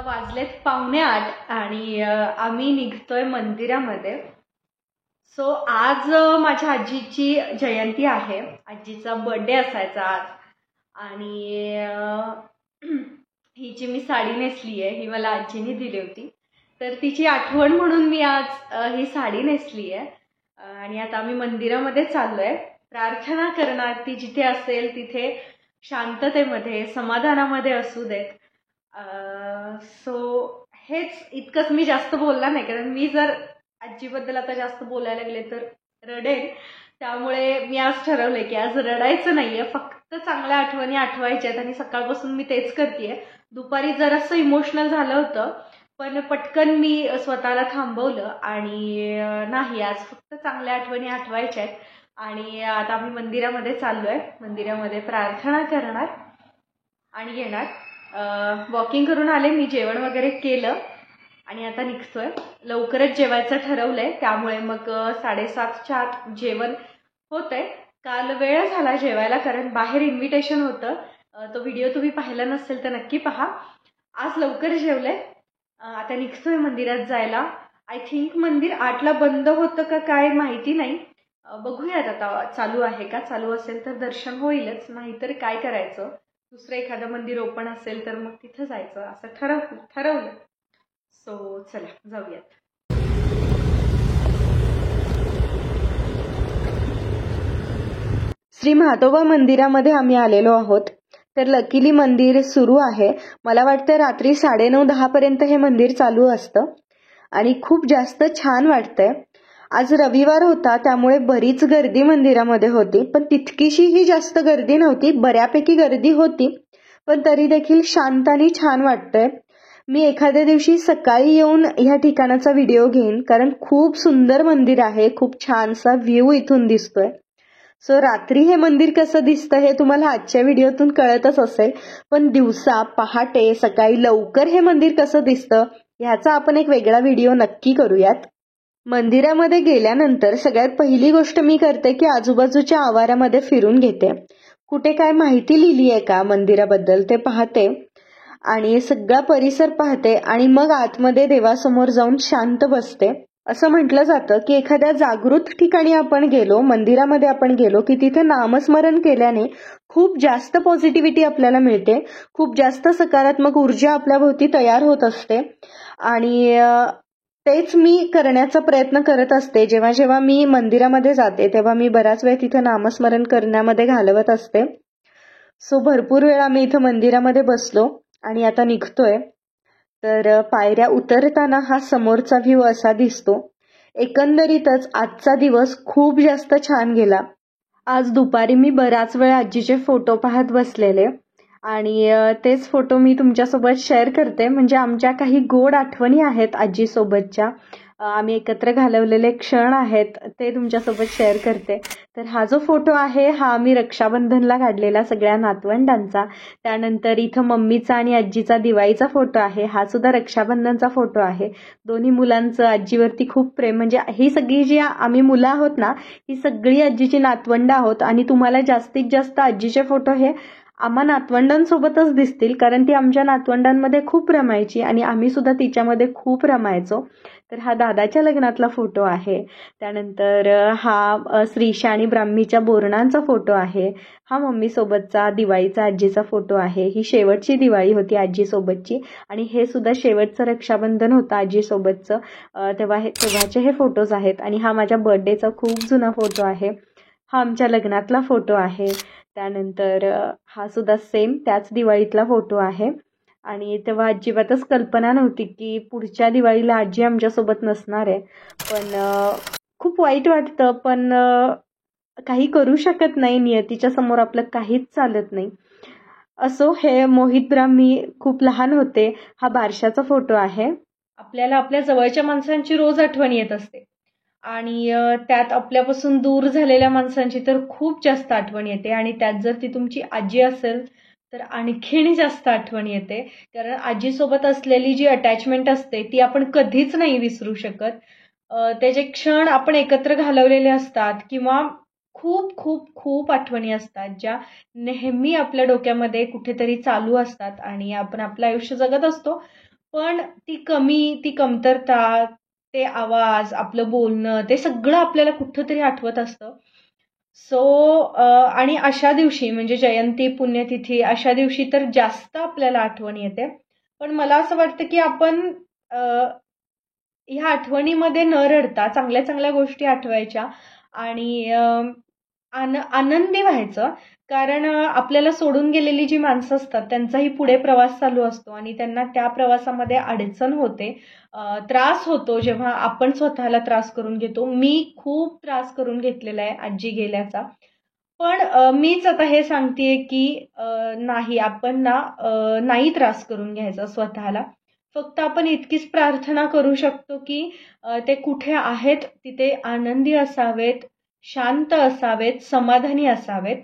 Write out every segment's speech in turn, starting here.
वाजलेत 7:45 आणि आम्ही निघतोय मंदिरामध्ये. सो आज माझ्या आजीची जयंती आहे. आजीचा बर्थडे असायचा आज आणि ही जी मी साडी नेसली आहे ही मला आजीने दिली होती, तर तिची आठवण म्हणून मी आज ही साडी नेसली आहे. आणि आता आम्ही मंदिरामध्ये चाललोय. प्रार्थना करणार, ती जिथे असेल तिथे शांततेमध्ये समाधानामध्ये असू देत. सो हेच इतकंच. मी जास्त बोलला नाही, कारण मी जर आजीबद्दल आता जास्त बोलायला लागले तर रडेल. त्यामुळे मी आज ठरवलंय की आज रडायचं नाहीये, फक्त चांगल्या आठवणी आठवायच्या आहेत आणि सकाळपासून मी तेच करतेय. दुपारी जरासं इमोशनल झालं होतं, पण पटकन मी स्वतःला थांबवलं आणि नाही, आज फक्त चांगल्या आठवणी आठवायच्या आहेत. आणि आता आम्ही मंदिरामध्ये चाललोय. मंदिरामध्ये प्रार्थना करणार आणि येणार. वॉकिंग करून आले मी, जेवण वगैरे केलं आणि आता निघतोय. लवकरच जेवायचं ठरवलंय, त्यामुळे मग 7:30च्या आत जेवण होतंय. काल वेळ झाला जेवायला, कारण बाहेर इन्व्हिटेशन होतं. तो व्हिडिओ तुम्ही पाहिला नसेल तर नक्की पहा. आज लवकर जेवलंय. आता निघतोय मंदिरात जायला. आय थिंक मंदिर 8ला बंद होतं का काय माहिती नाही. बघूयात आता चालू आहे का. चालू असेल तर दर्शन होईलच, नाहीतर काय करायचं. दुसरं एखादं मंदिर ओपन असेल तर मग तिथं जायचं असं ठरवलं. सो चला जाऊयात. श्री म्हातोबा मंदिरामध्ये आम्ही आलेलो आहोत. तर लकीली मंदिर सुरू आहे. मला वाटतं रात्री 9:30-10 पर्यंत हे मंदिर चालू असतं आणि खूप जास्त छान वाटतंय. आज रविवार होता, त्यामुळे बरीच गर्दी मंदिरामध्ये होती, पण तितकीशीही जास्त गर्दी नव्हती. बऱ्यापैकी गर्दी होती, पण तरी देखील शांत आणि छान वाटतंय. मी एखाद्या दिवशी सकाळी येऊन ह्या ठिकाणाचा व्हिडिओ घेईन, कारण खूप सुंदर मंदिर आहे. खूप छानसा व्ह्यू इथून दिसतोय. सो रात्री हे मंदिर कसं दिसतं हे तुम्हाला आजच्या व्हिडिओतून कळतच असेल, पण दिवसा पहाटे सकाळी लवकर हे मंदिर कसं दिसतं ह्याचा आपण एक वेगळा व्हिडिओ नक्की करूयात. मंदिरामध्ये गेल्यानंतर सगळ्यात पहिली गोष्ट मी करते की आजूबाजूच्या आवारामध्ये फिरून घेते. कुठे काय माहिती लिहिली आहे का मंदिराबद्दल ते पाहते आणि सगळा परिसर पाहते आणि मग आतमध्ये देवासमोर जाऊन शांत बसते. असं म्हटलं जातं की एखाद्या जागृत ठिकाणी आपण गेलो, मंदिरामध्ये आपण गेलो की तिथे नामस्मरण केल्याने खूप जास्त पॉझिटिव्हिटी आपल्याला मिळते, खूप जास्त सकारात्मक ऊर्जा आपल्याभोवती तयार होत असते. आणि तेच मी करण्याचा प्रयत्न करत असते. जेव्हा जेव्हा मी मंदिरामध्ये जाते तेव्हा मी बराच वेळ तिथे नामस्मरण करण्यामध्ये घालवत असते. सो भरपूर वेळ आम्ही इथं मंदिरामध्ये बसलो आणि आता निघतोय. तर पायऱ्या उतरताना हा समोरचा व्ह्यू असा दिसतो. एकंदरीतच आजचा दिवस खूप जास्त छान गेला. आज दुपारी मी बराच वेळ आजीचे फोटो पाहत बसलेले आणि तेच फोटो मी तुमच्यासोबत शेअर करते. म्हणजे आमच्या काही गोड आठवणी आहेत आजीसोबतच्या, आम्ही एकत्र घालवलेले क्षण आहेत ते तुमच्यासोबत शेअर करते. तर हा जो फोटो आहे हा आम्ही रक्षाबंधनला काढलेला सगळ्या नातवंडांचा. त्यानंतर इथं मम्मीचा आणि आजीचा दिवाळीचा फोटो आहे, हा सुद्धा रक्षाबंधनचा फोटो आहे. दोन्ही मुलांचं आजीवरती खूप प्रेम. म्हणजे ही सगळी जी आम्ही मुलं आहोत ना, ही सगळी आजीची नातवंड आहोत. आणि तुम्हाला जास्तीत जास्त आजीचे फोटो हे आम्हा नातवंडांसोबतच दिसतील, कारण ती आमच्या नातवंडांमध्ये खूप रमायची आणि आम्ही सुद्धा तिच्यामध्ये खूप रमायचो. तर हा दादाच्या लग्नातला फोटो आहे. त्यानंतर हा श्रीशा आणि ब्राह्मीच्या बोरणांचा फोटो आहे. हा मम्मीसोबतचा दिवाळीचा आजीचा फोटो आहे. ही शेवटची दिवाळी होती आजीसोबतची आणि हे सुद्धा शेवटचं रक्षाबंधन होतं आजीसोबतचं. तेव्हाचे हे फोटोज आहेत. आणि हा माझ्या बर्थडेचा खूप जुना फोटो आहे. हा आमच्या लग्नातला फोटो आहे. त्यानंतर हा सुद्धा सेम त्याच दिवाळीतला फोटो आहे. आणि तेव्हा अजिबातच कल्पना नव्हती की पुढच्या दिवाळीला आजी आमच्यासोबत नसणार आहे. पण खूप वाईट वाटतं, पण काही करू शकत नाही. नियतीच्या समोर आपलं काहीच चालत नाही. असो, हे मोहित ब्राह्मी खूप लहान होते. हा बारशाचा फोटो आहे. आपल्याला आपल्या जवळच्या माणसांची रोज आठवण येत असते आणि त्यात आपल्यापासून दूर झालेल्या माणसांची तर खूप जास्त आठवण येते. आणि त्यात जर ती तुमची आजी असेल तर आणखीन जास्त आठवण येते, कारण आजीसोबत असलेली जी अटॅचमेंट असते ती आपण कधीच नाही विसरू शकत. त्याचे क्षण आपण एकत्र घालवलेले असतात किंवा खूप खूप खूप आठवणी असतात ज्या नेहमी आपल्या डोक्यामध्ये कुठेतरी चालू असतात आणि आपण आपलं आयुष्य जगत असतो. पण ती कमी, ती कमतरता, ते आवाज, आपलं बोलणं, ते सगळं आपल्याला कुठंतरी आठवत असतं. सो आणि अशा दिवशी म्हणजे जयंती, पुण्यतिथी अशा दिवशी तर जास्त आपल्याला आठवण येते. पण मला असं वाटतं की आपण ह्या आठवणीमध्ये न रडता चांगल्या चांगल्या गोष्टी आठवायच्या आणि आनंदी व्हायचं. कारण आपल्याला सोडून गेलेली जी माणसं असतात त्यांचाही पुढे प्रवास चालू असतो आणि त्यांना त्या प्रवासामध्ये अडचण होते, त्रास होतो जेव्हा आपण स्वतःला त्रास करून घेतो. मी खूप त्रास करून घेतलेला आहे आजी गेल्याचा. पण मीच आता हे सांगतेय की नाही, आपण ना नाही त्रास करून घ्यायचा स्वतःला. फक्त आपण इतकीच प्रार्थना करू शकतो की ते कुठे आहेत तिथे आनंदी असावेत, शांत असावेत, समाधानी असावेत.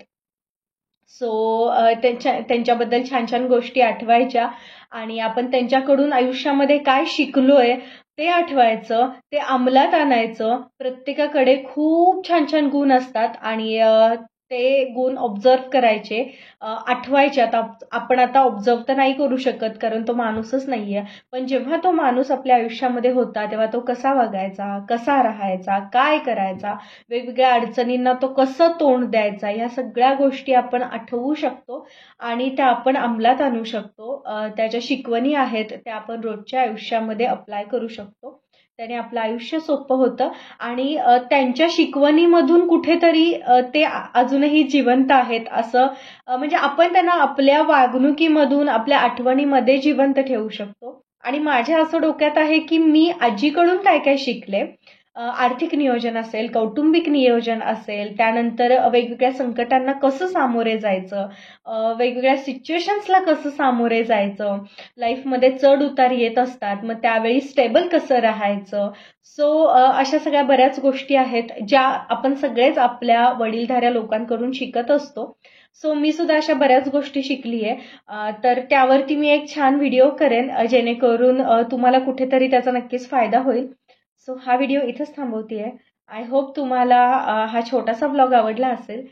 सो त्यांच्याबद्दल छान छान गोष्टी आठवायच्या आणि आपण त्यांच्याकडून आयुष्यामध्ये काय शिकलोय ते आठवायचं, ते अंमलात आणायचं. प्रत्येकाकडे खूप छान छान गुण असतात आणि ते गुण ऑब्झर्व करायचे, आठवायचे. आता आपण आता ऑब्झर्व तर नाही करू शकत कारण तो माणूसच नाहीये, पण जेव्हा तो माणूस आपल्या आयुष्यामध्ये होता तेव्हा तो कसा वागायचा, कसा राहायचा, काय करायचा, वेगवेगळ्या अडचणींना तो कसं तोंड द्यायचा, ह्या सगळ्या गोष्टी आपण आठवू शकतो आणि त्या आपण अंमलात आणू शकतो. त्याच्या शिकवणी आहेत त्या आपण रोजच्या आयुष्यामध्ये अप्लाय करू शकतो. त्याने आपलं आयुष्य सोपं होतं आणि त्यांच्या शिकवणीमधून कुठेतरी ते अजूनही जिवंत आहेत असं, म्हणजे आपण त्यांना आपल्या वागणुकीमधून, आपल्या आठवणीमध्ये जिवंत ठेवू शकतो. आणि माझ्या असं डोक्यात आहे की मी आजीकडून काय काय शिकले. आर्थिक नियोजन असेल, कौटुंबिक नियोजन असेल, त्यानंतर वेगवेगळ्या संकटांना कसं सामोरे जायचं, वेगवेगळ्या सिच्युएशन्सला कसं सामोरे जायचं, लाईफमध्ये चढ उतार येत असतात, मग त्यावेळी स्टेबल कसं राहायचं. सो अशा सगळ्या बऱ्याच गोष्टी आहेत ज्या आपण सगळेच आपल्या वडीलधाऱ्या लोकांकडून शिकत असतो. सो मी सुद्धा अशा बऱ्याच गोष्टी शिकली आहे. तर त्यावरती मी एक छान व्हिडिओ करेन जेणेकरून तुम्हाला कुठेतरी त्याचा नक्कीच फायदा होईल. सो हा व्हिडिओ इथंच थांबवते. आय होप तुम्हाला हा छोटासा ब्लॉग आवडला असेल.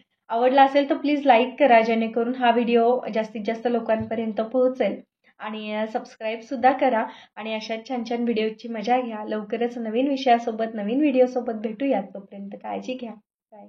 तर प्लीज लाईक करा जेणेकरून हा व्हिडिओ जास्तीत जास्त लोकांपर्यंत पोहोचेल आणि सबस्क्राईब सुद्धा करा आणि अशा छान छान व्हिडिओची मजा घ्या. लवकरच नवीन विषयासोबत, नवीन व्हिडिओसोबत भेटूयात. तोपर्यंत काळजी घ्या. बाय.